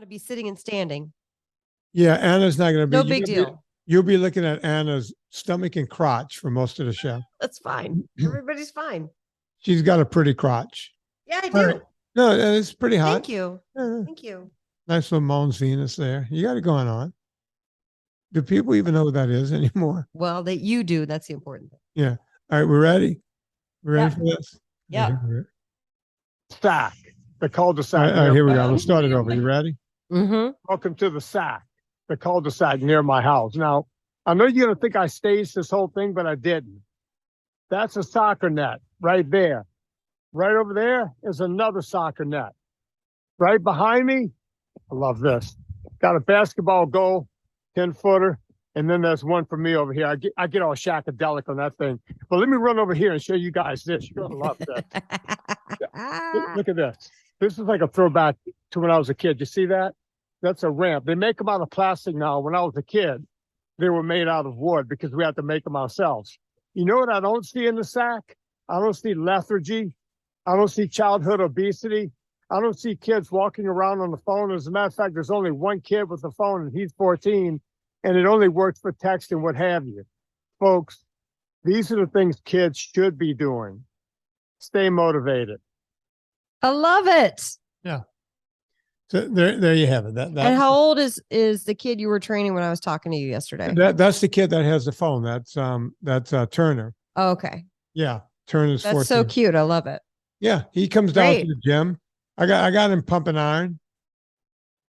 to be sitting and standing. Yeah, Anna's not going to be. No big deal. You'll be looking at Anna's stomach and crotch for most of the show. That's fine. Everybody's fine. She's got a pretty crotch. Yeah, I do. No, it's pretty hot. Thank you. Thank you. Nice little Mons Venus there. You got it going on. Do people even know what that is anymore? Well, that you do. That's the important thing. Yeah. All right, we're ready. We're ready for this? Yeah. Sack. The cul-de-sac. All right, here we go. We'll start it over. You ready? Mm-hmm. Welcome to the sack. The cul-de-sac near my house. Now, I know you're going to think I staged this whole thing, but I didn't. That's a soccer net right there. Right over there is another soccer net. Right behind me, I love this. Got a basketball goal, 10-footer, and then there's one for me over here. I get all shackadelic on that thing. But let me run over here and show you guys this. You're going to love this. Look at this. This is like a throwback to when I was a kid. You see that? That's a ramp. They make them out of plastic now. When I was a kid, they were made out of wood because we had to make them ourselves. You know what I don't see in the sack? I don't see lethargy. I don't see childhood obesity. I don't see kids walking around on the phone. As a matter of fact, there's only one kid with the phone, and he's 14, and it only works for text and what have you. Folks, these are the things kids should be doing. Stay motivated. I love it. Yeah. So there you have it. And how old is the kid you were training when I was talking to you yesterday? That's the kid that has the phone. That's Turner. Oh, okay. Yeah. Turner's 14. That's so cute. I love it. Yeah. He comes down to the gym. I got him pumping iron.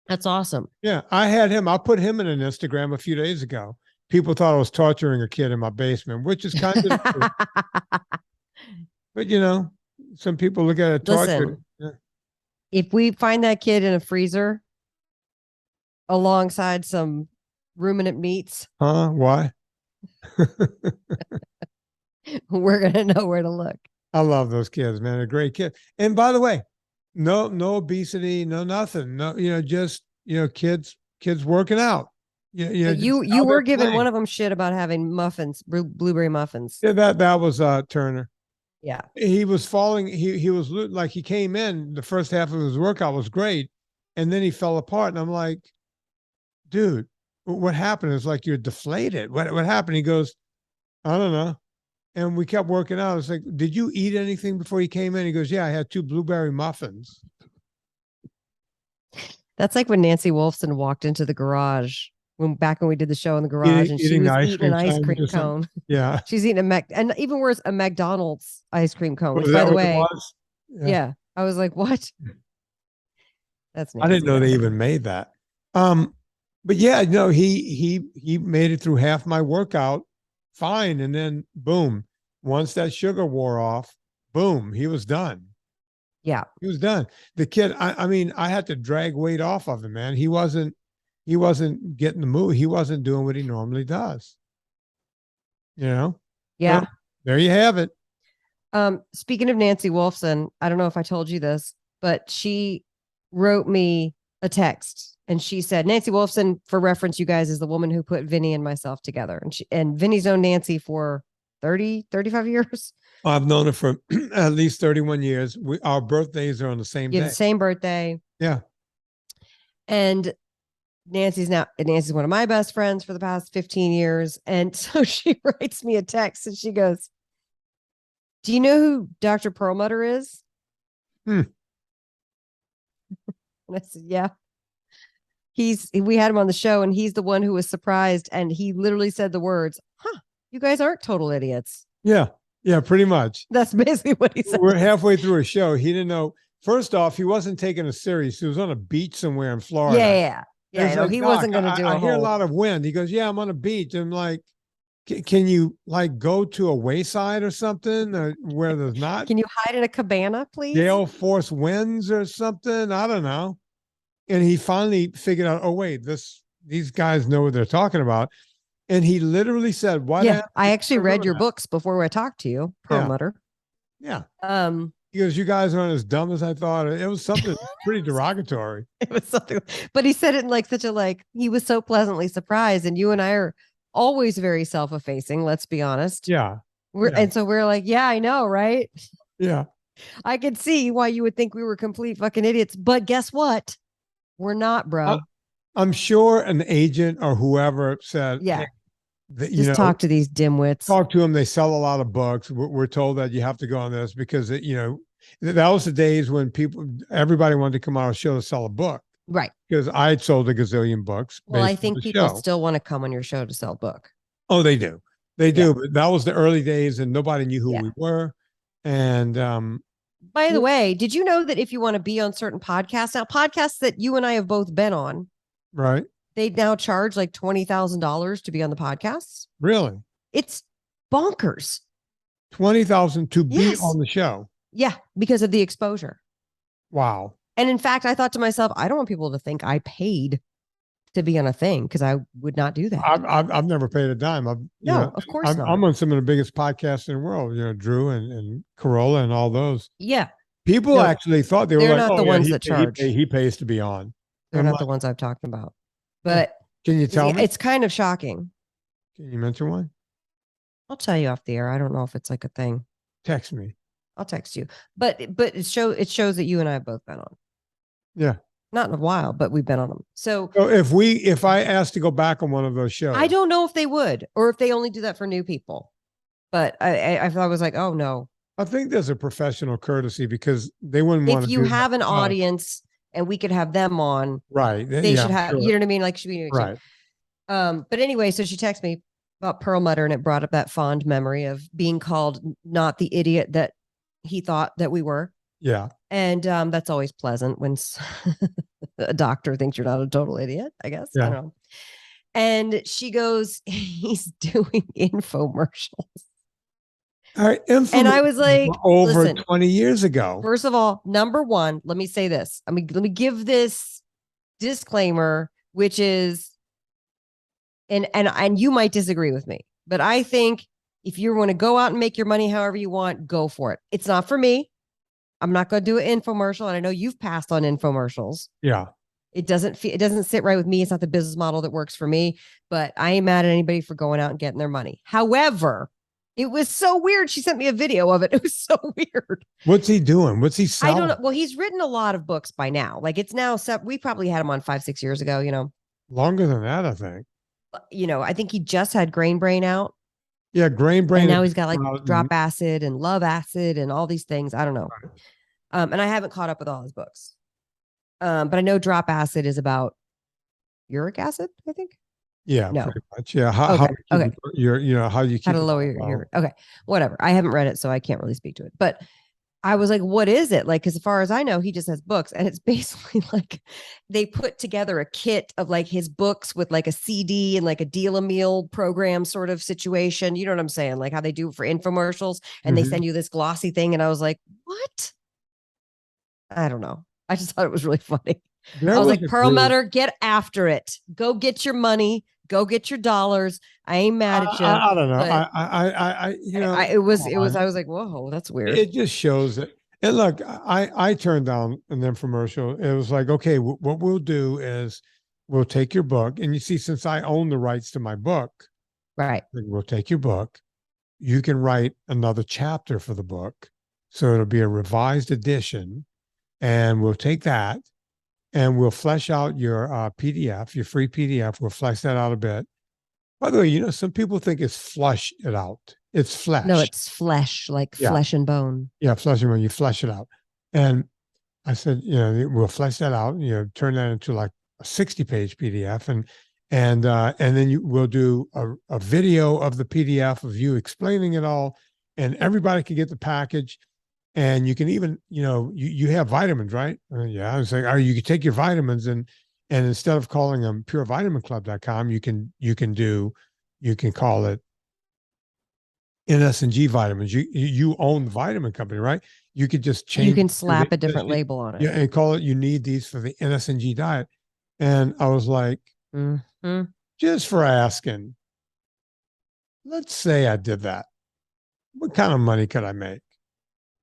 That's awesome. Yeah. I put him in an Instagram a few days ago. People thought I was torturing a kid in my basement, which is kind of true. But some people look at it torture. Listen, if we find that kid in a freezer alongside some ruminant meats, why? we're gonna know where to look. I love those kids, man. They're great kids. And by the way, no obesity, no nothing. No, just kids working out. You were giving one of them shit about having muffins, blueberry muffins. Yeah, that was Turner. Yeah. He was falling. He was like, he came in, the first half of his workout was great. And then he fell apart. And I'm like, dude, what happened? It's like, you're deflated. What happened? He goes, I don't know. And we kept working out. I was like, did you eat anything before you came in? He goes, yeah, I had 2 blueberry muffins. That's like when Nancy Wolfson walked into the garage back when we did the show in the garage, and she was eating an ice cream cone. Yeah. She's eating and even worse, a McDonald's ice cream cone, which, by the way, yeah. I was like, what? That's I didn't know they even made that. But yeah, no, he made it through half my workout fine. And then boom, once that sugar wore off, boom, he was done. Yeah. He was done. The kid, I mean, I had to drag weight off of him, man. He wasn't getting the move. He wasn't doing what he normally does. Yeah. Well, there you have it. Speaking of Nancy Wolfson, I don't know if I told you this, but she wrote me a text and she said, Nancy Wolfson, for reference, you guys, is the woman who put Vinnie and myself together. And Vinnie's known Nancy for 35 years. I've known her for at least 31 years. Our birthdays are on the same day. The same birthday. Yeah. And Nancy's one of my best friends for the past 15 years. And so she writes me a text and she goes, do you know who Dr. Perlmutter is? And I said, yeah. We had him on the show and he's the one who was surprised. And he literally said the words, you guys aren't total idiots. Yeah. Yeah, pretty much. That's basically what he said. We're halfway through a show. He didn't know. First off, he wasn't taking us serious. He was on a beach somewhere in Florida. Yeah. No, he wasn't going to do it. I hear a lot of wind. He goes, yeah, I'm on a beach. I'm like, can you like go to a wayside or something where there's not? Can you hide in a cabana, please? Gale force winds or something? I don't know. And he finally figured out, oh, wait, these guys know what they're talking about. And he literally said, "What?" Yeah, I actually read your books before I talked to you, Perlmutter. Yeah. He goes, "You guys aren't as dumb as I thought." It was something pretty derogatory. It was something, but he said it in like such a he was so pleasantly surprised. And you and I are always very self-effacing. Let's be honest. Yeah. And so we're like, yeah, I know, right? Yeah. I could see why you would think we were complete fucking idiots. But guess what? We're not, bro. I'm sure an agent or whoever said, Yeah. hey, Just talk to these dimwits. Talk to them. They sell a lot of books. We're told that you have to go on this because, that was the days when everybody wanted to come on a show to sell a book. Right. Because I had sold a gazillion books. Well, I think people still want to come on your show to sell a book. Oh, they do. They do. But that was the early days and nobody knew who we were. And by the way, did you know that if you want to be on certain podcasts, now podcasts that you and I have both been on, right, they now charge like $20,000 to be on the podcasts? Really? It's bonkers. $20,000 to be on the show. Yeah, because of the exposure. Wow. And in fact, I thought to myself, I don't want people to think I paid to be on a thing because I would not do that. I've never paid a dime. Of course not. I'm on some of the biggest podcasts in the world. Drew and Corolla and all those. Yeah. People actually thought they're like, not the ones that charge. He pays to be on. They're not the ones I've talked about. But can you tell me? It's kind of shocking. Can you mention one? I'll tell you off the air. I don't know if it's like a thing. Text me. I'll text you. But it shows that you and I have both been on. Yeah. Not in a while, but we've been on them. So if I asked to go back on one of those shows, I don't know if they would, or if they only do that for new people. But I was like, oh no. I think there's a professional courtesy because they wouldn't want to. If you have an audience and we could have them on, right? They should have. Sure. You know what I mean? Like, should be right. But anyway, so she texted me about Perlmutter, and it brought up that fond memory of being called not the idiot that he thought that we were. Yeah. And that's always pleasant when a doctor thinks you're not a total idiot, I guess. Yeah. I don't know. And she goes, he's doing infomercials. All right, and I was like, over 20 years ago. First of all, number one, let me say this. Let me give this disclaimer, which is, and you might disagree with me, but I think if you want to go out and make your money however you want, go for it. It's not for me. I'm not going to do an infomercial. And I know you've passed on infomercials. Yeah. It doesn't sit right with me. It's not the business model that works for me, but I ain't mad at anybody for going out and getting their money. However, it was so weird. She sent me a video of it. It was so weird. What's he doing? What's he selling? I don't know. Well, he's written a lot of books by now. Like it's now, we probably had him on 5-6 years ago, Longer than that, I think. I think he just had Grain Brain out. Yeah, Grain Brain. And now he's got like Drop Acid and Love Acid and all these things. I don't know. And I haven't caught up with all his books. But I know Drop Acid is about uric acid, I think. Yeah, no. Pretty much. Yeah. How you keep how to lower your okay, whatever. I haven't read it, so I can't really speak to it. But I was like, what is it? Like, because as far as I know, he just has books, and it's basically like they put together a kit of like his books with like a CD and like a deal a meal program sort of situation. You know what I'm saying? Like how they do for infomercials, and they send you this glossy thing. And I was like, what? I don't know. I just thought it was really funny. I was like, Perlmutter, get after it. Go get your money. Go get your dollars. I ain't mad at you. I don't know. It was. I was like, whoa, that's weird. It just shows that. And look, I turned down an infomercial. It was like, okay, what we'll do is we'll take your book, and you see, since I own the rights to my book, right? We'll take your book. You can write another chapter for the book, so it'll be a revised edition, and we'll take that. And we'll flesh out your PDF, your free PDF. We'll flesh that out a bit. By the way, some people think it's flush it out. It's flesh. No, it's flesh, like flesh and bone. Yeah, flesh and bone. You flesh it out. And I said, we'll flesh that out. Turn that into like a 60-page PDF, and then we'll do a video of the PDF of you explaining it all, and everybody can get the package. And you can even, you have vitamins, right? Yeah. I was like, you can take your vitamins and instead of calling them purevitaminclub.com, you can call it NSNG vitamins. You own the vitamin company, right? You could just change. You can slap a different label on it. Yeah. And call it, you need these for the NSNG diet. And I was like, just for asking, let's say I did that. What kind of money could I make?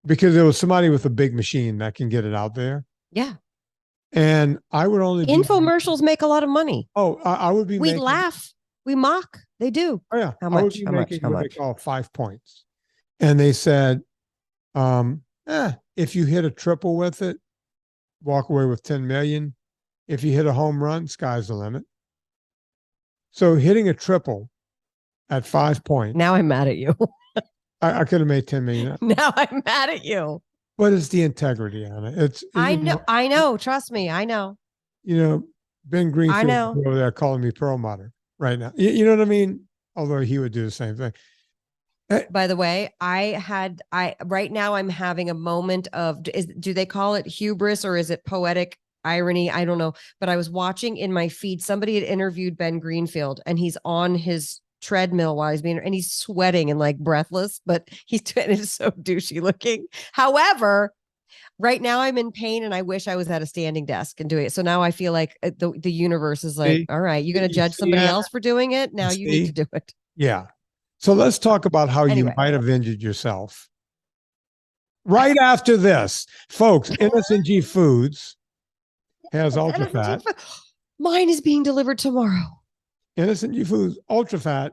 Because there was somebody with a big machine that can get it out there. Yeah. And I would only infomercials make a lot of money. Oh, I would be. We laugh, we mock. They do. Oh yeah. How much? How much? They call 5 points. And they said, if you hit a triple with it, walk away with 10 million. If you hit a home run, sky's the limit. So hitting a triple at 5 points. Now I'm mad at you. I could have made 10 million. Now I'm mad at you. What is the integrity, Anna? I know. Trust me. I know. Ben Greenfield know. over there calling me Perlmutter right now. You know what I mean? Although he would do the same thing. By the way, right now I'm having a moment of, do they call it hubris or is it poetic irony? I don't know. But I was watching in my feed, somebody had interviewed Ben Greenfield and he's on his treadmill while and he's sweating and like breathless, but it's so douchey looking. However, right now I'm in pain and I wish I was at a standing desk and doing it. So now I feel like the universe is like, all right, you're going to judge somebody else for doing it. Now you need to do it. Yeah. So let's talk about how you might have injured yourself. Right after this, folks, NSNG Foods has ultra fat. Mine is being delivered tomorrow. NSNG Foods ultra fat.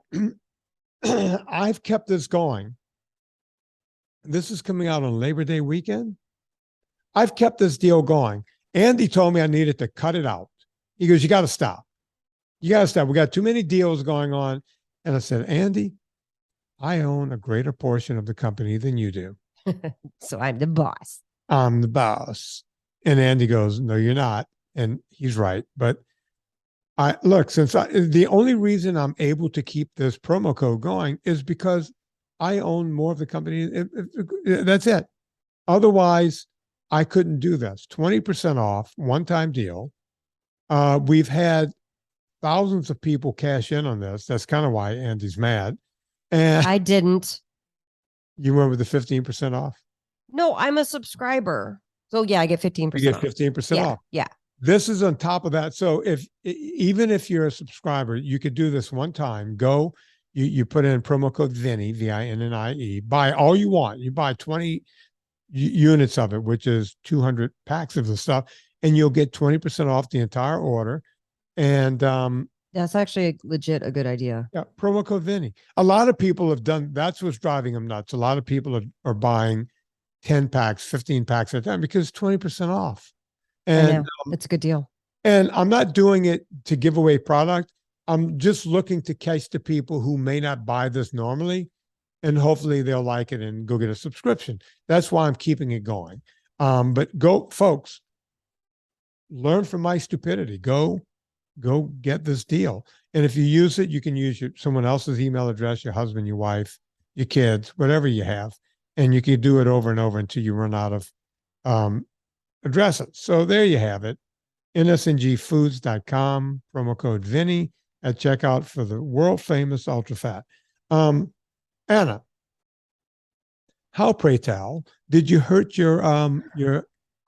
I've kept this going. This is coming out on Labor Day weekend. I've kept this deal going. Andy told me I needed to cut it out. He goes, you got to stop. You got to stop. We got too many deals going on. And I said, Andy, I own a greater portion of the company than you do. So I'm the boss. I'm the boss. And Andy goes, no, you're not. And he's right. But the only reason I'm able to keep this promo code going is because I own more of the company. That's it. Otherwise, I couldn't do this. 20% off, one-time deal. We've had thousands of people cash in on this. That's kind of why Andy's mad. And I didn't. You went with the 15% off? No, I'm a subscriber. So yeah, I get 15%. You get 15% off. Yeah. This is on top of that. So even if you're a subscriber, you could do this one time. Go, you put in promo code Vinnie, VINNIE, buy all you want. You buy 20 units of it, which is 200 packs of the stuff, and you'll get 20% off the entire order. And that's actually a good idea. Yeah, promo code Vinnie. A lot of people have done, that's what's driving them nuts. A lot of people are buying 10 packs, 15 packs at a time because it's 20% off. And it's a good deal. And I'm not doing it to give away product. I'm just looking to catch the people who may not buy this normally, and hopefully they'll like it and go get a subscription. That's why I'm keeping it going. But go, folks, learn from my stupidity. Go get this deal. And if you use it, you can use someone else's email address, your husband, your wife, your kids, whatever you have. And you can do it over and over until you run out of addresses. So there you have it. NSNGfoods.com, promo code Vinnie at checkout for the world famous ultra fat. Anna, how, pray tell, did you hurt your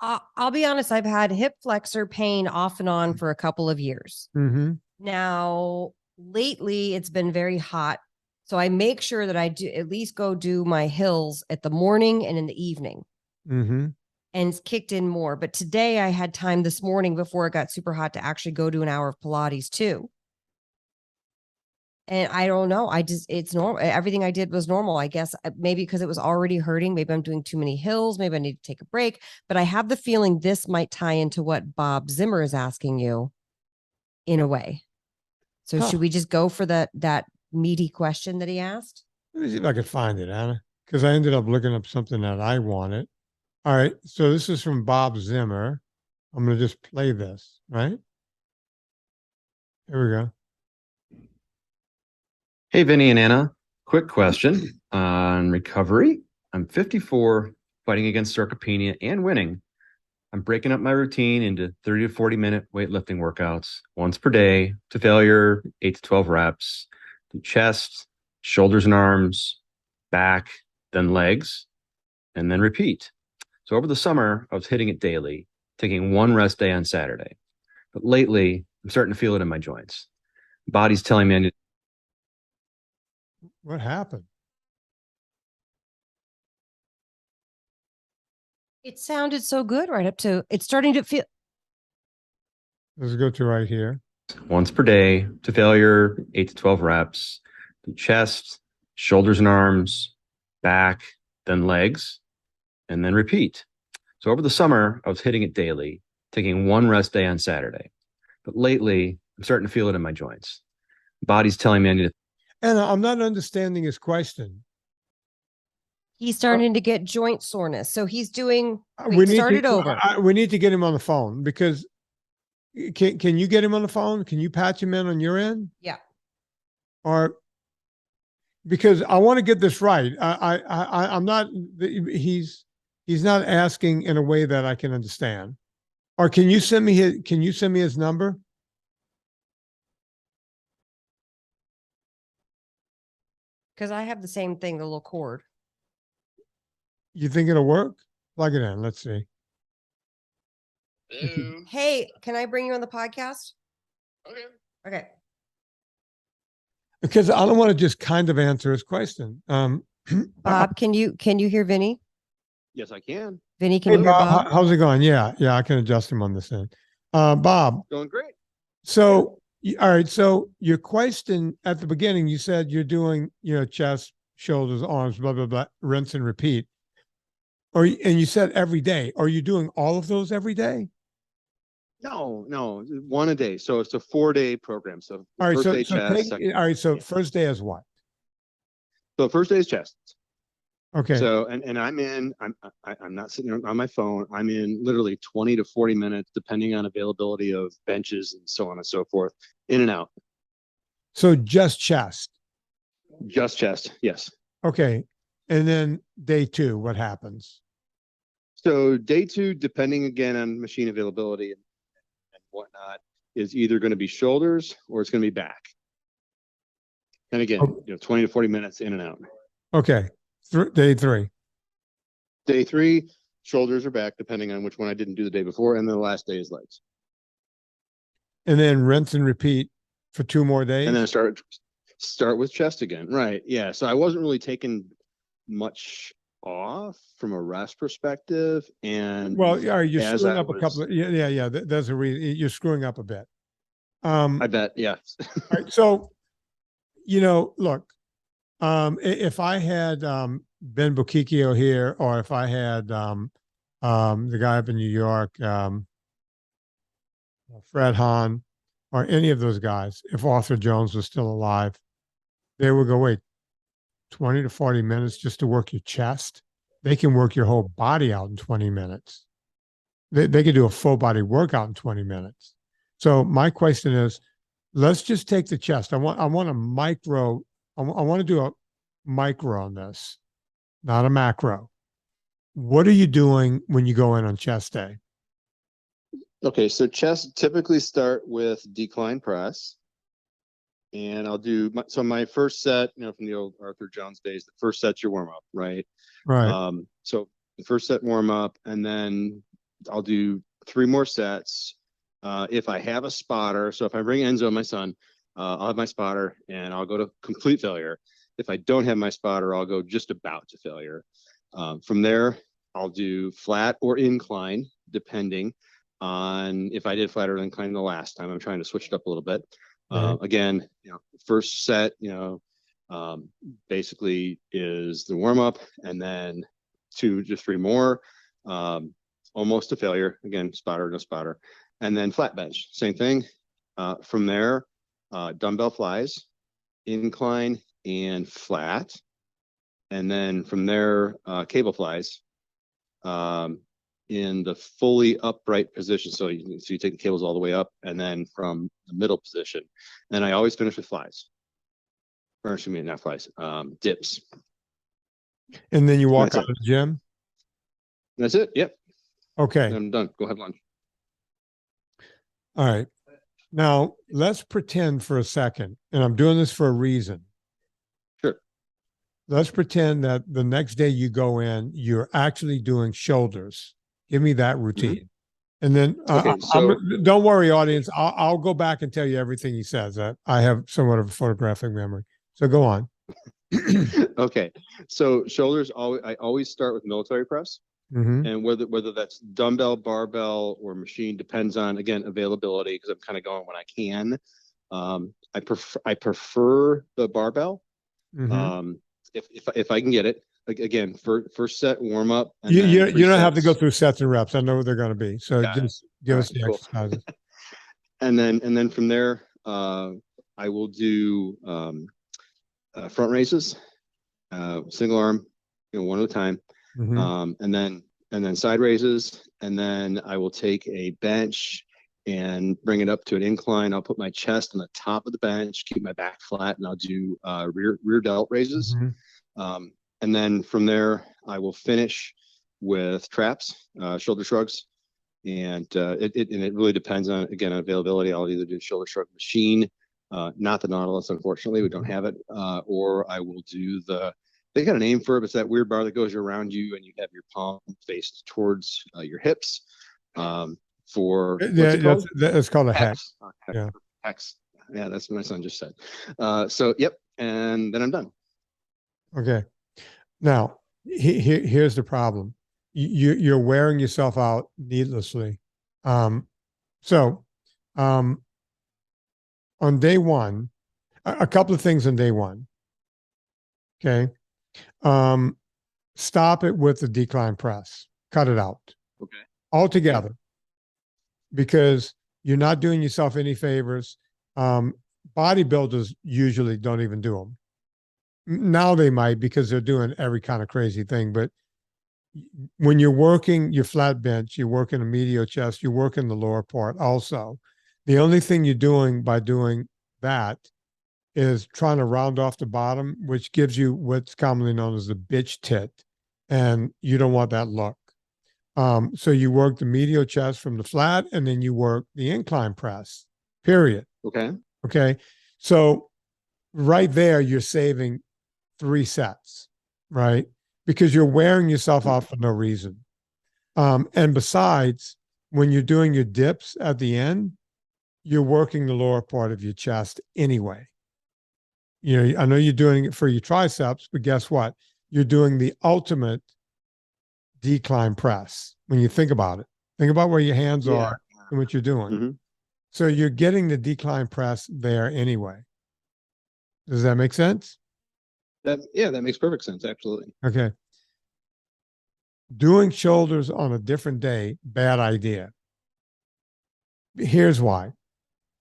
I'll be honest, I've had hip flexor pain off and on for a couple of years. Mm-hmm. Now, lately it's been very hot. So I make sure that I do at least go do my hills at the morning and in the evening. Mm-hmm. And it's kicked in more. But today I had time this morning before it got super hot to actually go do an hour of Pilates too. And I don't know. It's normal. Everything I did was normal. I guess maybe because it was already hurting. Maybe I'm doing too many hills. Maybe I need to take a break. But I have the feeling this might tie into what Bob Zimmer is asking you in a way. So should we just go for that meaty question that he asked? Let me see if I can find it, Anna, because I ended up looking up something that I wanted. All right. So this is from Bob Zimmer. I'm going to just play this, right? Here we go. Hey, Vinnie and Anna, quick question on recovery. I'm 54, fighting against sarcopenia and winning. I'm breaking up my routine into 30 to 40 minute weightlifting workouts once per day to failure, 8 to 12 reps, do chest, shoulders and arms, back, then legs, and then repeat. So over the summer, I was hitting it daily, taking one rest day on Saturday. But lately, I'm starting to feel it in my joints. Body's telling me I need. What happened? It sounded so good right up to it's starting to feel. Let's go to right here. Once per day to failure, 8 to 12 reps, do chest, shoulders and arms, back, then legs, and then repeat. So over the summer, I was hitting it daily, taking one rest day on Saturday. But lately, I'm starting to feel it in my joints. Body's telling me I need to. And I'm not understanding his question. He's starting to get joint soreness. So he's doing, We need start to, it over. we need to get him on the phone, because can you get him on the phone? Can you patch him in on your end? Yeah. Or because I want to get this right. I'm not, he's not asking in a way that I can understand. Or can you send me his number? Because I have the same thing, the little cord. You think it'll work? Plug it in. Let's see. Hello. Hey, can I bring you on the podcast? Okay. Okay. Because I don't want to just kind of answer his question. Bob, can you hear Vinny? Yes, I can. Vinny, can Hey, you hear Bob, Bob? how's it going? Yeah, I can adjust him on this end. Bob, Going great. so all right, so your question at the beginning, you said you're doing, chest, shoulders, arms, blah blah blah, rinse and repeat. And you said every day. Are you doing all of those every day? No, one a day. So it's a 4-day program. So All right, first so day chest. so first day is what? So first day is chest. Okay. So and I'm not sitting on my phone. I'm in literally 20 to 40 minutes, depending on availability of benches and so on and so forth, in and out. So just chest. Just chest. Yes. Okay. And then day 2, what happens? So day 2, depending again on machine availability and whatnot, is either going to be shoulders or it's going to be back. And again, 20 to 40 minutes in and out. Okay. Day 3. Day 3, shoulders or back, depending on which one I didn't do the day before. And then the last day is legs. And then rinse and repeat for 2 more days. And then start with chest again. Right. Yeah. So I wasn't really taking much off from a rest perspective. And well, you're as screwing I up a couple of, yeah. There's a reason you're screwing up a bit. I bet. Yeah. All right, so, look, if I had Ben Bukikio here, or if I had the guy up in New York, Fred Hahn, or any of those guys, if Arthur Jones was still alive, they would go, wait, 20 to 40 minutes just to work your chest? They can work your whole body out in 20 minutes. They can do a full body workout in 20 minutes. So my question is, let's just take the chest. I want a micro. I want to do a micro on this, not a macro. What are you doing when you go in on chest day? Okay. So chest typically start with decline press. And I'll do my first set, from the old Arthur Jones days, the first set's your warm up, right? Right. So the first set warm up, and then I'll do 3 more sets. If I have a spotter, so if I bring Enzo, my son, I'll have my spotter and I'll go to complete failure. If I don't have my spotter, I'll go just about to failure. From there, I'll do flat or incline, depending on if I did flat or incline the last time. I'm trying to switch it up a little bit. Again, first set, basically is the warm up, and then 2 to 3 more, almost to failure. Again, spotter, no spotter, and then flat bench, same thing. From there, dumbbell flies, incline and flat, and then from there, cable flies. In the fully upright position. So you take the cables all the way up, and then from the middle position. And I always finish with flies. Or excuse me, not flies, dips. And then you walk out of the gym? That's it. Yep. Okay. I'm done. Go have lunch. All right. Now let's pretend for a second, and I'm doing this for a reason. Sure. Let's pretend that the next day you go in, you're actually doing shoulders. Give me that routine. And then Okay, so don't worry, audience. I'll go back and tell you everything he says. I have somewhat of a photographic memory. So go on. okay. So shoulders, I always start with military press. And whether that's dumbbell, barbell, or machine, depends on, again, availability, because I'm kind of going when I can. I prefer the barbell. If I can get it. again, first set warm up. And You, then you, three you don't have to go sets. through sets and reps. I know what they're going to be. So Got it. just give All us right, the cool. exercises. And then from there, I will do front raises, single arm, one at a time. Mhm. And then side raises, and then I will take a bench and bring it up to an incline. I'll put my chest on the top of the bench, keep my back flat, and I'll do rear delt raises. Mhm. And then from there, I will finish with traps, shoulder shrugs, and it really depends on, again, on availability. I'll either do shoulder shrug machine, not the Nautilus, unfortunately, we don't have it, or I will do they got a name for it, but it's that weird bar that goes around you and you have your palm faced towards your hips. For what's Yeah, it called? that's called a hex. Hex. Yeah. Hex. Yeah, that's what my son just said. So yep, and then I'm done. Okay. Now, here's the problem. You're wearing yourself out needlessly. So on day one, a couple of things on day one. Okay. Stop it with the decline press. Cut it out. Okay. Altogether. Because you're not doing yourself any favors. Bodybuilders usually don't even do them. Now they might, because they're doing every kind of crazy thing. But when you're working your flat bench, you're working a medial chest, you're working the lower part also. The only thing you're doing by doing that is trying to round off the bottom, which gives you what's commonly known as the bitch tit. And you don't want that look. So you work the medial chest from the flat, and then you work the incline press, period. Okay. Okay. So right there, you're saving 3 sets, right? Because you're wearing yourself out for no reason. And besides, when you're doing your dips at the end, you're working the lower part of your chest anyway. I know you're doing it for your triceps, but guess what? You're doing the ultimate decline press. When you think about it, think about where your hands are and what you're doing. Mm-hmm. So you're getting the decline press there anyway. Does that make sense? That makes perfect sense. Absolutely. Okay. Doing shoulders on a different day, bad idea. Here's why.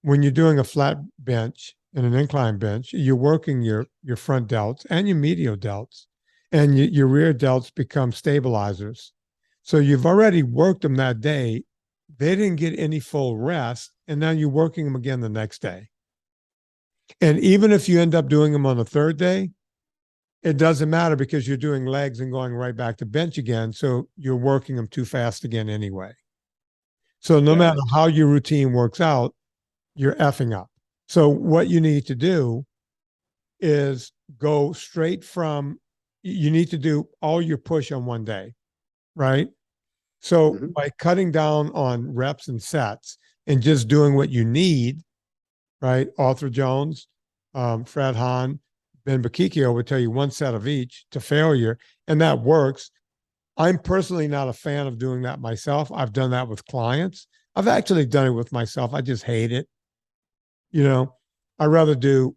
When you're doing a flat bench and an incline bench, you're working your front delts and your medial delts, and your rear delts become stabilizers. So you've already worked them that day. They didn't get any full rest, and now you're working them again the next day. And even if you end up doing them on the third day, it doesn't matter, because you're doing legs and going right back to bench again. So you're working them too fast again anyway. So no matter how your routine works out, you're effing up. So what you need to do is go straight from, you need to do all your push on one day, right? So by cutting down on reps and sets and just doing what you need, right? Arthur Jones, Fred Hahn, Ben Bakikio would tell you 1 set of each to failure, and that works. I'm personally not a fan of doing that myself. I've done that with clients. I've actually done it with myself. I just hate it. I'd rather do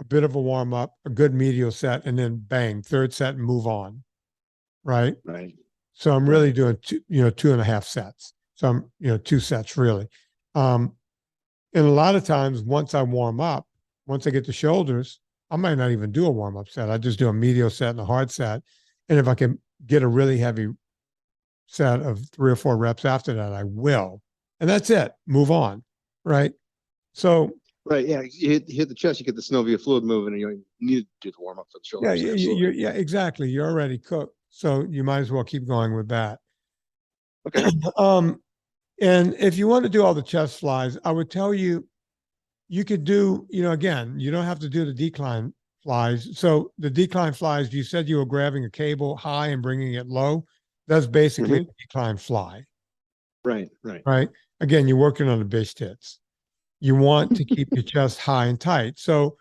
a bit of a warm up, a good medial set, and then bang, third set and move on. Right. Right. So I'm really doing 2.5 sets. So I'm, 2 sets really. And a lot of times once I warm up, once I get the shoulders, I might not even do a warm up set. I just do a medial set and a hard set. And if I can get a really heavy set of 3 or 4 reps after that, I will. And that's it. Move on. Right. So. Right. Yeah. You hit the chest, you get the synovial fluid moving, and you need to do the warm up for the shoulders. Yeah, exactly. You're already cooked. So you might as well keep going with that. Okay. And if you want to do all the chest flies, I would tell you, you could do, again, you don't have to do the decline flies. So the decline flies, you said you were grabbing a cable high and bringing it low. That's basically a decline fly. Right. Right. Again, you're working on the bitch tits. You want to keep your chest high and tight. So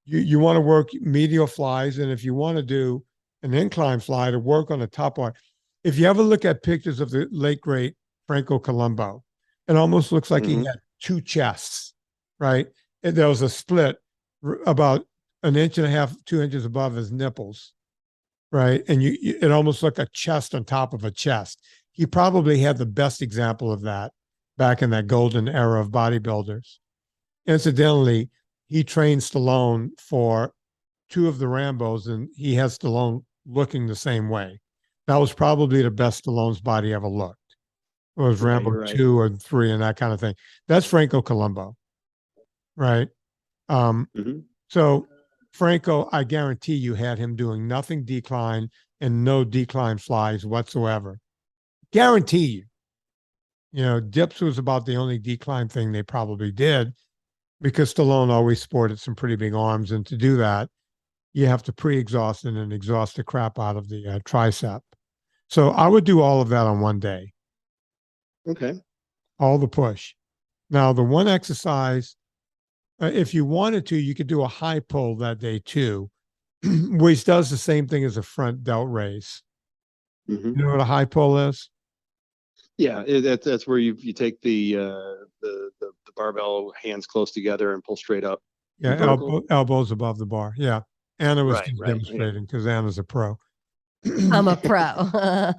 you want to work medial flies. And if you want to do an incline fly, to work on the top part. If you ever look at pictures of the late, great Franco Columbu, it almost looks like he had 2 chests, right? And there was a split about 1.5 inches, 2 inches above his nipples. right? And it almost looked a chest on top of a chest. He probably had the best example of that back in that golden era of bodybuilders. Incidentally, he trained Stallone for 2 of the Rambos, and he has Stallone looking the same way. That was probably the best Stallone's body ever looked. It was Yeah, Rambo you're right. 2 or 3 and that kind of thing. That's Franco Columbu, right? Mhm. So Franco, I guarantee you had him doing nothing decline and no decline flies whatsoever. Guarantee you. You know, dips was about the only decline thing they probably did because Stallone always sported some pretty big arms. And to do that, you have to pre-exhaust and then exhaust the crap out of the tricep. So I would do all of that on one day, Okay. all the push. Now, the one exercise, if you wanted to, you could do a high pull that day too, which does the same thing as a front delt raise. Mhm. You know what a high pull is? Yeah, that's where you take the barbell hands close together and pull straight up. Yeah, Vertical. elbows above the bar. Yeah. Anna was Right, just right, yeah. demonstrating because Anna's a pro. I'm a pro.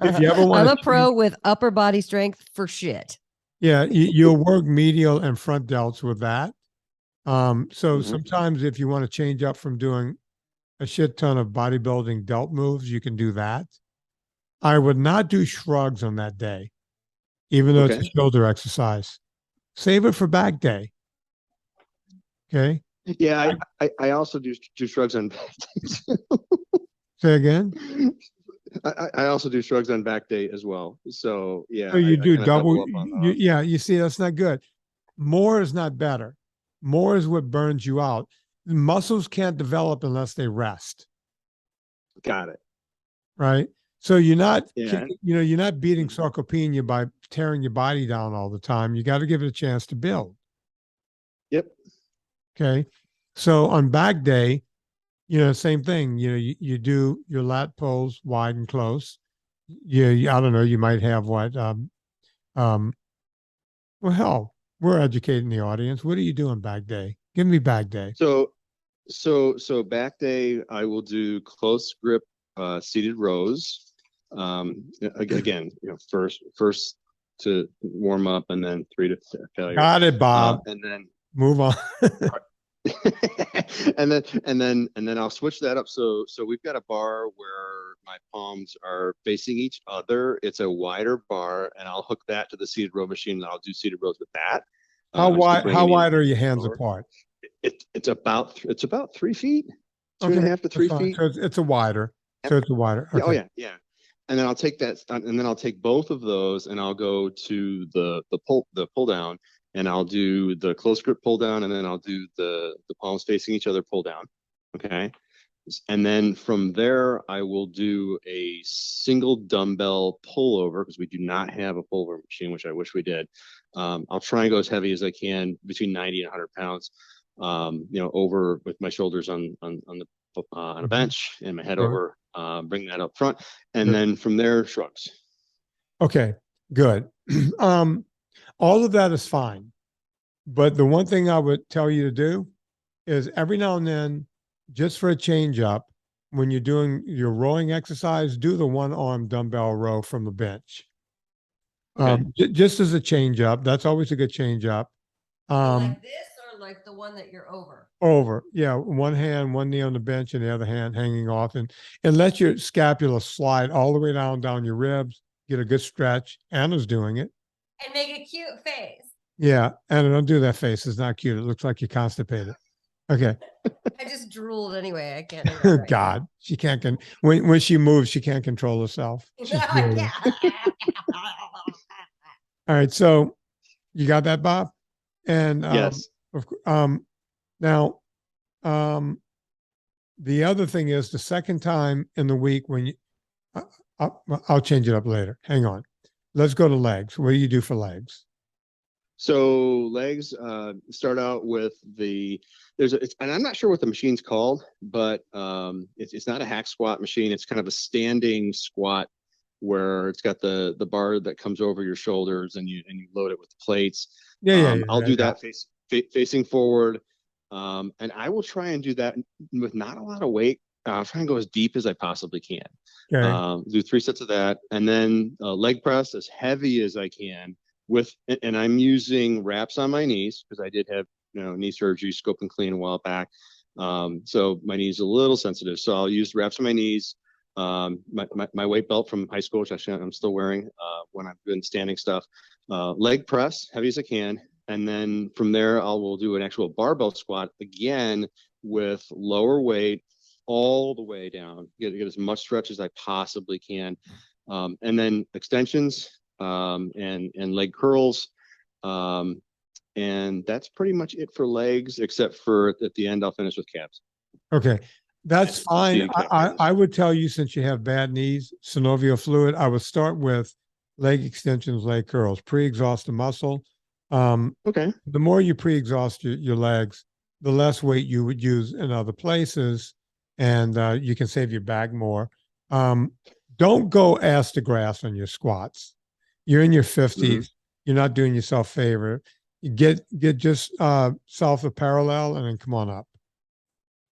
If you ever want I'm to a pro with upper body strength for shit. Yeah, you'll work medial and front delts with that. So Mhm. sometimes if you want to change up from doing a shit ton of bodybuilding delt moves, you can do that. I would not do shrugs on that day, even though it's a Okay. shoulder exercise. Save it for back day. Okay. Yeah, I also do shrugs on back day. Say again. I also do shrugs on back day as well. So yeah, So you I do kind of double. double up on those. Yeah, you see, that's not good. More is not better. More is what burns you out. Muscles can't develop unless they rest. Got it. Right. So you're not, Yeah. you're not beating sarcopenia by tearing your body down all the time. You got to give it a chance to build. Yep. Okay. So on back day, same thing. You do your lat pulls wide and close. I don't know. You might have what? Well, hell, we're educating the audience. What are you doing back day? Give me back day. So back day, I will do close grip seated rows. Again, first to warm up and then 3 to failure. Got it, Bob. And then move on. and then I'll switch that up. So we've got a bar where my palms are facing each other. It's a wider bar, and I'll hook that to the seated row machine, and I'll do seated rows with that. How wide are your hands forward. apart? It's about 3 feet, two Okay, and a half to 3 that's fine. feet. So it's a wider. So it's a wider. Yeah, Okay. yeah. And then I'll take that, and then I'll take both of those, and I'll go to the pull down, and I'll do the close grip pull down, and then I'll do the palms facing each other pull down. Okay. And then from there, I will do a single dumbbell pullover because we do not have a pullover machine, which I wish we did. I'll try and go as heavy as I can, between 90 and 100 pounds, over with my shoulders on a bench and my head over, bring that up front. And then from there, shrugs. Okay, good. All of that is fine. But the one thing I would tell you to do is every now and then, just for a change up, when you're doing your rowing exercise, do the one arm dumbbell row from the bench. Okay. Just as a change up. That's always a good change up. Like this or like the one that you're over? Over. Yeah. One hand, one knee on the bench and the other hand hanging off, and let your scapula slide all the way down your ribs. Get a good stretch. Anna's doing it. And make a cute face. Yeah. Anna, don't do that face. It's not cute. It looks like you're constipated. Okay. I just drooled anyway. I can't. do it right God, she can't. When she moves, she can't control herself. now. All right. So you got that, Bob? And Yes. now, the other thing is the second time in the week when you, I'll change it up later. Hang on. Let's go to legs. What do you do for legs? So legs, start out with and I'm not sure what the machine's called, but it's not a hack squat machine. It's kind of a standing squat where it's got the bar that comes over your shoulders, and you load it with the plates. I'll do that facing forward. And I will try and do that with not a lot of weight, I'll try and go as deep as I possibly can. Okay. Do 3 sets of that, and then leg press as heavy as I can and I'm using wraps on my knees because I did have, knee surgery, scope and clean a while back. So my knees a little sensitive. So I'll use wraps on my knees. My weight belt from high school, which actually I'm still wearing when I've been standing stuff. Leg press, heavy as I can. And then from there, we'll do an actual barbell squat again with lower weight all the way down. Get as much stretch as I possibly can. And then extensions and leg curls. And that's pretty much it for legs, except for at the end, I'll finish with calves. Okay. That's Yeah, fine. so I would tell you, since you have bad knees, synovial fluid, I would start with leg extensions, leg curls, pre-exhaust the muscle. Okay. The more you pre-exhaust your legs, the less weight you would use in other places, and you can save your back more. Don't go ass to grass on your squats. You're in your 50s. You're not doing yourself a favor. You get just south of parallel and then come on up.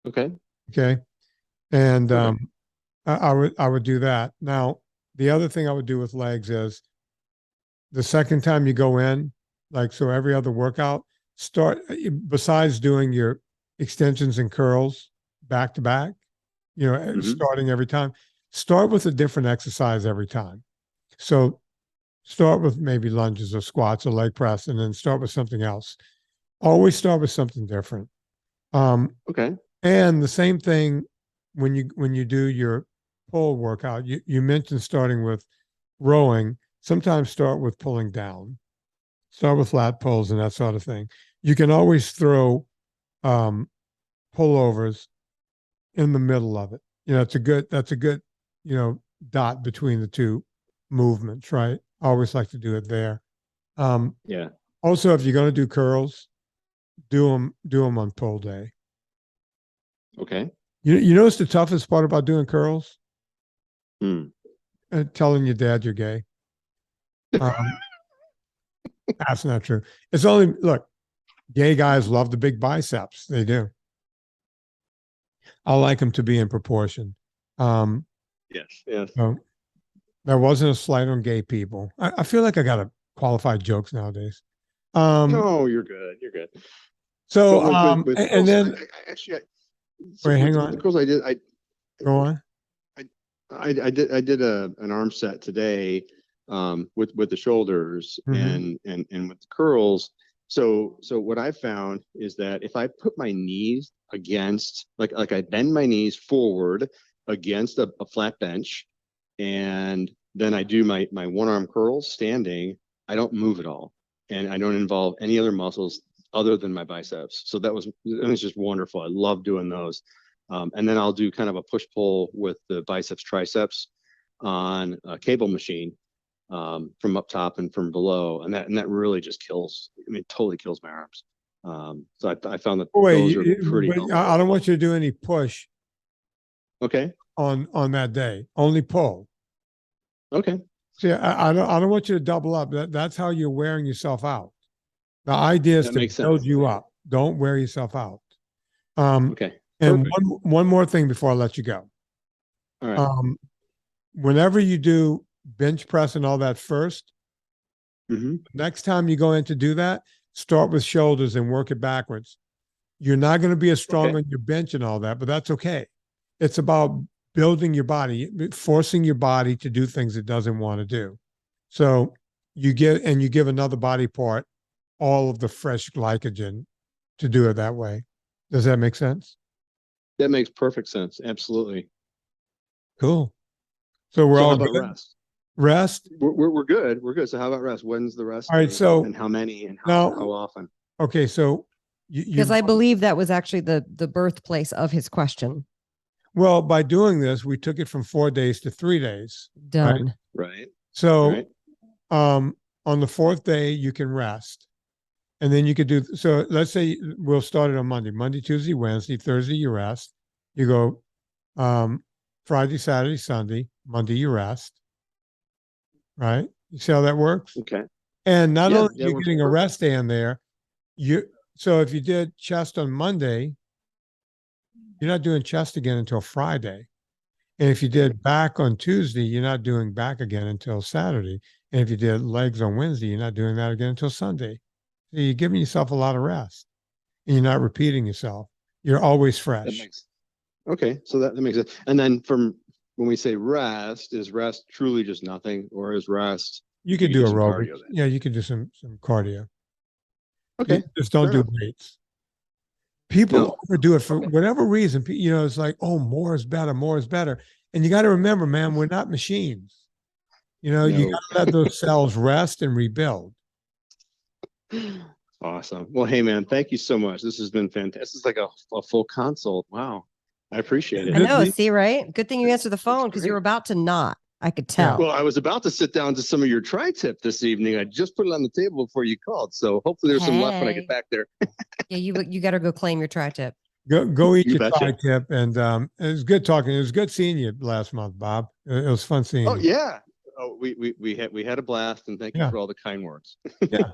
Okay. Okay. And Okay. I would do that. Now, the other thing I would do with legs is the second time you go in, like, so every other workout, besides doing your extensions and curls back to back, starting every time, start with a different exercise every time. So start with maybe lunges or squats or leg press, and then start with something else. Always start with something different. Okay. And the same thing when you do your pull workout, you mentioned starting with rowing. Sometimes start with pulling down. Start with lat pulls and that sort of thing. You can always throw pullovers in the middle of it. That's a good, dot between the two movements, right? I always like to do it there. Yeah. Also, if you're going to do curls, do them on pull day. Okay. You notice the toughest part about doing curls? Hmm. Telling your dad you're gay. That's not true. It's only, look, gay guys love the big biceps. They do. I like them to be in proportion. Yes. So that wasn't a slight on gay people. I feel like I got to qualify jokes nowadays. No, you're good. You're good. So, with and curls, then wait, hang with on. the curls I did, Go on. I did an arm set today with the shoulders and with the curls. So what I found is that if I put my knees against, like I bend my knees forward against a flat bench, and then I do my one arm curls standing, I don't move at all, and I don't involve any other muscles other than my biceps. So it was just wonderful. I love doing those. And then I'll do kind of a push pull with the biceps triceps on a cable machine from up top and from below, and that really just kills. I mean, it totally kills my arms. So I found that those are pretty helpful. I don't want you to do any push. Okay. On that day, only pull. Okay. See, I don't want you to double up. That's how you're wearing yourself out. The idea is to build you up. Don't wear yourself out. Okay. And one more thing before I let you go. All right. Whenever you do bench press and all that first, next time you go in to do that, start with shoulders and work it backwards. You're not going to be as strong on your bench and all that, but that's okay. It's about building your body, forcing your body to do things it doesn't want to do. So you give another body part all of the fresh glycogen to do it that way. Does that make sense? That makes perfect sense. Absolutely. Cool. So we're all about good? Rest? Rest? We're good. We're good. So how about rest? When's the rest? All right. So and how many and how often? Okay. So because I believe that was actually the birthplace of his question. Well, by doing this, we took it from 4 days to 3 days. Done. Right. So on the 4th day, you can rest. And then you could do, so let's say we'll start it on Monday, Tuesday, Wednesday, Thursday, you rest. You go Friday, Saturday, Sunday, Monday, you rest. Right? You see how that works? Okay. And not only are you getting a rest day in there, so if you did chest on Monday, you're not doing chest again until Friday. And if you did back on Tuesday, you're not doing back again until Saturday. And if you did legs on Wednesday, you're not doing that again until Sunday. So you're giving yourself a lot of rest and you're not repeating yourself. You're always fresh. Okay. So that makes sense. And then from when we say rest, is rest truly just nothing, or is rest? You could do some aerobics. cardio then? Yeah, you could do some cardio. Okay. Just don't fair do enough. weights. People No. overdo it for Okay. whatever reason. It's like, oh, more is better, more is better. And you got to remember, man, we're not machines. You No. got to let those cells rest and rebuild. Awesome. Well, hey, man, thank you so much. This has been fantastic. This is like a full consult. Wow. I appreciate it. I know. the- See, right? Good thing you answered the phone because you were about to not. I could tell. Well, I was about to sit down to some of your tri-tip this evening. I just put it on the table before you called. So hopefully there's some left when I Hey. get back there. Yeah, you got to go claim your tri-tip. Go eat You your betcha. tri-tip. And it was good talking. It was good seeing you last month, Bob. It was fun seeing Oh, you. yeah. Oh, we had a blast, and thank you Yeah. for all the kind words. Yeah.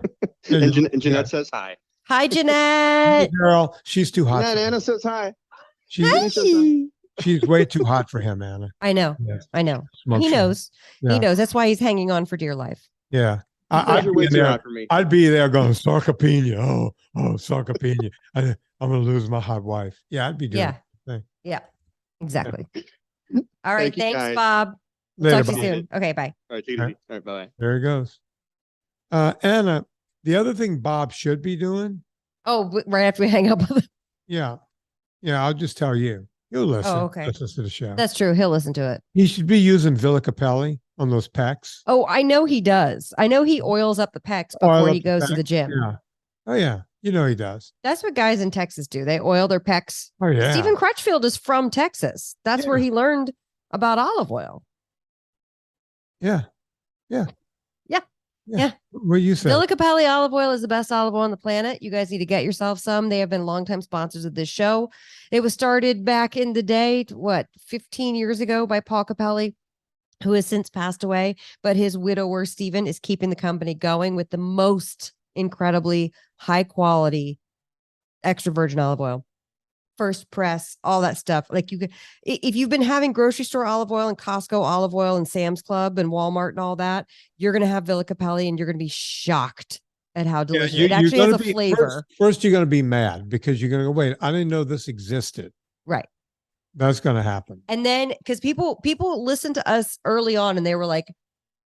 And Jeanette says hi. Hi, Jeanette. Girl, she's too hot. Jeanette, for him. Anna says hi. She's, Jeanette says hi. she's way too hot for him, Anna. I know. Yeah. I know. Smoke He show. knows. Yeah. He knows. That's why he's hanging on for dear life. Yeah. You guys are way too hot for me. I'd be there going, sarcopenia. Oh, sarcopenia. I'm going to lose my hot wife. Yeah, I'd be doing Yeah. it. Yeah. Exactly. All right. Thank you, Thanks, guys. Bob. Later, Talk to you Bob. soon. Okay. Bye. All right, take it All easy. All right, bye. There he goes. Anna, the other thing Bob should be doing, Oh, right after we hang up with him. yeah, I'll just tell you. You'll listen. Oh, okay. Listen to the show. That's true. He'll listen to it. He should be using Villa Capelli on those pecs. Oh, I know he does. I know he oils up the pecs Oil before up he the goes to pecs, the gym. Yeah. Oh, yeah. You know he does. That's what guys in Texas do. They oil their pecs. Oh, yeah. Stephen Crutchfield is from Texas. That's where Yeah. he learned about olive oil. Yeah. Yeah. What you say? Villa Capelli olive oil is the best olive oil on the planet. You guys need to get yourself some. They have been longtime sponsors of this show. It was started back in the day, 15 years ago by Paul Capelli, who has since passed away. But his widower, Stephen, is keeping the company going with the most incredibly high quality extra virgin olive oil. First press, all that stuff. Like if you've been having grocery store olive oil and Costco olive oil and Sam's Club and Walmart and all that, you're going to have Villa Capelli and you're going to be shocked at how delicious it actually has a flavor. First, you're going to be mad because you're going to go, wait, I didn't know this existed. Right. That's going to happen. And then because people listened to us early on and they were like,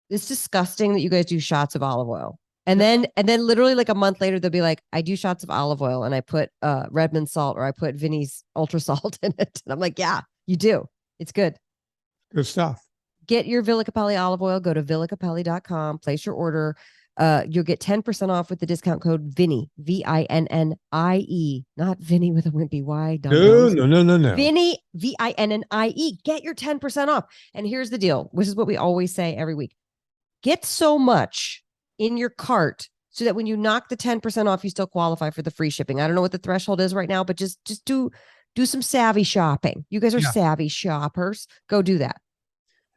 it's disgusting that you guys do shots of olive oil. And then literally like a month later, they'll be like, I do shots of olive oil and I put Redmond salt or I put Vinnie's ultra salt in it. And I'm like, yeah, you do. It's good. Good stuff. Get your Villa Capelli olive oil. Go to villacapelli.com. Place your order. You'll get 10% off with the discount code Vinnie, VINNIE, not Vinnie with a wimpy Y. No. Vinnie, VINNIE. Get your 10% off. And here's the deal. This is what we always say every week. Get so much in your cart so that when you knock the 10% off, you still qualify for the free shipping. I don't know what the threshold is right now, but just do some savvy shopping. You guys are savvy shoppers. Go do that.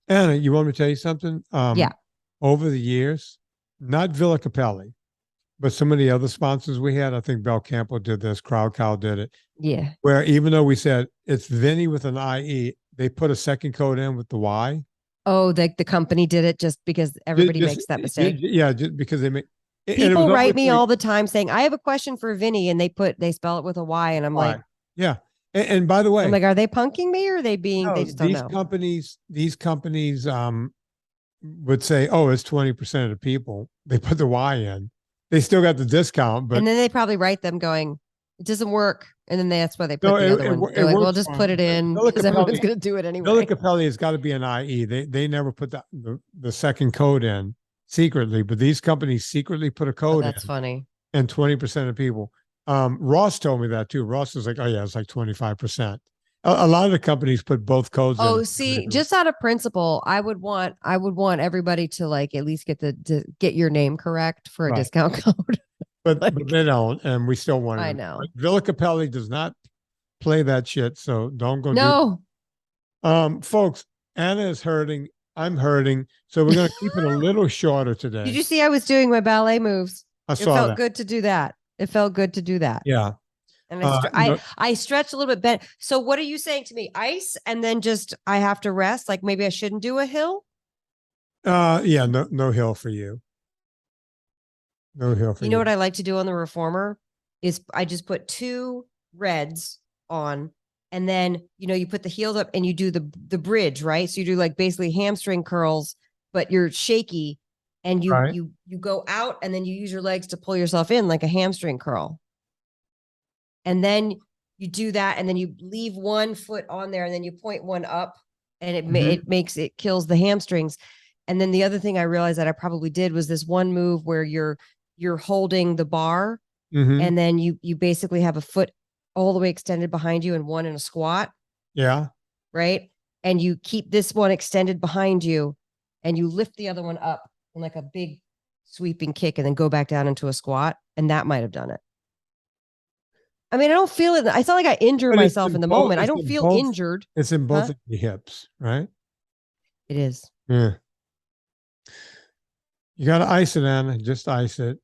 Anna, you want me to tell you something? Yeah. Over the years, not Villa Capelli, but some of the other sponsors we had, I think Bel Campo did this, Crowd Cow did it. Yeah. Where even though we said it's Vinnie with an IE, they put a second code in with the Y. Oh, the company did it just because everybody makes that mistake. Yeah, just because they make people write me all the time saying, I have a question for Vinnie, and they spell it with a Y, and I'm like, yeah. And by the way, I'm like, are they punking me or are they being? no, They just don't know. These companies would say, oh, it's 20% of the people. They put the Y in. They still got the discount, but And then they probably write them going, it doesn't work. And then that's why they put No, the it- other it one. wor- They're it like, we'll works just fine. put it in Villa because everyone's Capelli- going to do it anyway. Villa Capelli has got to be an IE. They never put the second code in secretly, but these companies secretly put a Oh, code that's in, funny. and 20% of people. Ross told me that too. Ross was like, oh yeah, it's like 25%. A lot of the companies put both codes in. Oh, see, just out of principle, I would want everybody to like at least get your name correct for a Right. discount code. but like- they don't, and we still want it. I know. But Villa Capelli does not play that shit, so don't go. No, Folks, Anna is hurting. I'm hurting, so we're going to keep it a little shorter today. did you see I was doing my ballet moves? I It saw felt that. good to do that. It felt good to do that. Yeah. And No, I stretch a little bit better. So what are you saying to me? Ice and then just I have to rest? Like maybe I shouldn't do a hill? yeah, no hill for you. No hill for You you. know what I like to do on the reformer is I just put 2 reds on, and then you put the heels up and you do the bridge, right? So you do like basically hamstring curls, but you're shaky, and you Right. you you go out and then you use your legs to pull yourself in like a hamstring curl. And then you do that, and then you leave one foot on there, and then you point one up, and it kills the hamstrings. And then the other thing I realized that I probably did was this one move where you're holding the bar, and then you basically have a foot all the way extended behind you and one in a squat. Yeah. Right. And you keep this one extended behind you, and you lift the other one up in like a big sweeping kick, and then go back down into a squat. And that might have done it. I mean, I don't feel it. It's not like I injure But it's myself in the both- moment. I it's don't in feel both- injured. It's in both Huh? of the hips, right? It is. Yeah. You got to ice it, Anna. Just ice it.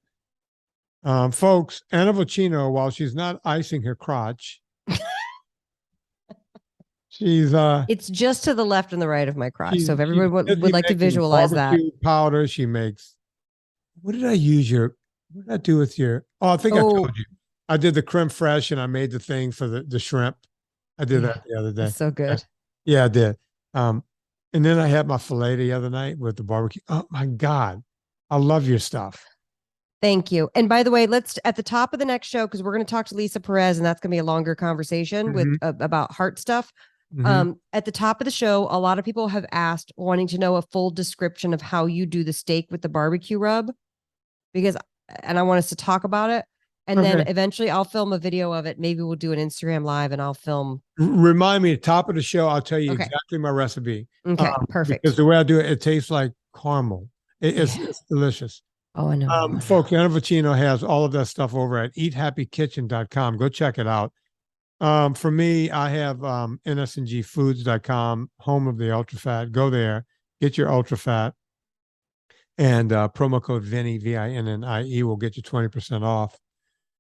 Folks, Anna Vocino, while she's not icing her crotch, she's It's just to the left and the right of my crotch. So if she's everybody would busy like to making visualize that. barbecue powder. She makes. What did I use what did I do with your? Oh, I think I told you. I did the creme fraiche and I made the thing for the shrimp. I did that the other day. It's so good. Yeah, I did. And then I had my filet the other night with the barbecue. Oh my God. I love your stuff. Thank you. And by the way, let's at the top of the next show, because we're going to talk to Lisa Perez, and that's going to be a longer conversation with about heart stuff. At the top of the show, a lot of people have asked, wanting to know a full description of how you do the steak with the barbecue rub, and I want us to talk about it. And then eventually I'll film a video of it. Maybe we'll do an Instagram live, and I'll film. Remind me, top of the show, I'll tell you exactly my recipe. Okay, perfect. Because the way I do it, it tastes like caramel. It's delicious. Oh, I know. Folks, Anna Vocino has all of that stuff over at eathappykitchen.com. Go check it out. For me, I have NSNGfoods.com, home of the ultra fat. Go there, get your ultra fat, and promo code Vinnie, VINNIE, will get you 20% off.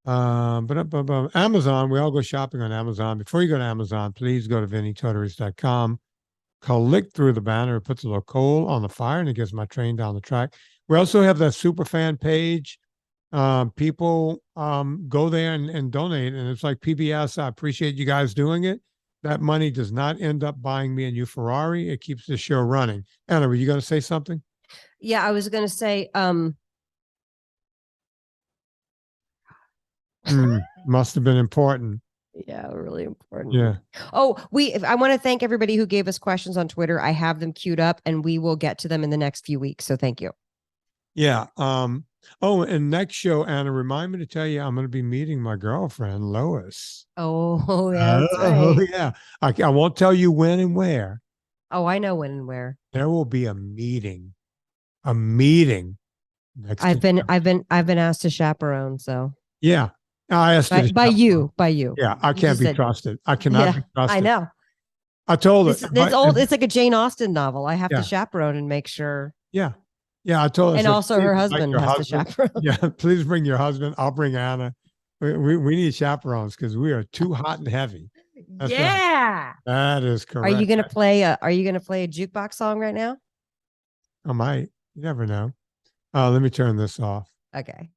Amazon, we all go shopping on Amazon. Before you go to Amazon, please go to VinnieTortorich.com. Click through the banner. It puts a little coal on the fire, and it gets my train down the track. We also have that super fan page. People go there and donate, and it's like PBS. I appreciate you guys doing it. That money does not end up buying me a new Ferrari. It keeps the show running. Anna, were you going to say something? Yeah, I was going to say, must have been important. Yeah, really important. Yeah. Oh, I want to thank everybody who gave us questions on Twitter. I have them queued up, and we will get to them in the next few weeks. So thank you. Yeah. And next show, Anna, remind me to tell you I'm going to be meeting my girlfriend, Lois. Oh, yeah. That's Oh, right. yeah. I won't tell you when and where. Oh, I know when and where. There will be a meeting. A meeting. I've been asked to chaperone. So yeah. I asked by you. Yeah, I can't be trusted. I cannot be trusted. I know. I told her. It's old. It's like a Jane Austen novel. I have to chaperone and make sure. Yeah. Yeah, I told her. And also her husband has to chaperone. Yeah, please bring your husband. I'll bring Anna. We need chaperones because we are too hot and heavy. That's yeah. Right. That is correct. Are you gonna play a jukebox song right now? I might. You never know. Let me turn this off. Okay.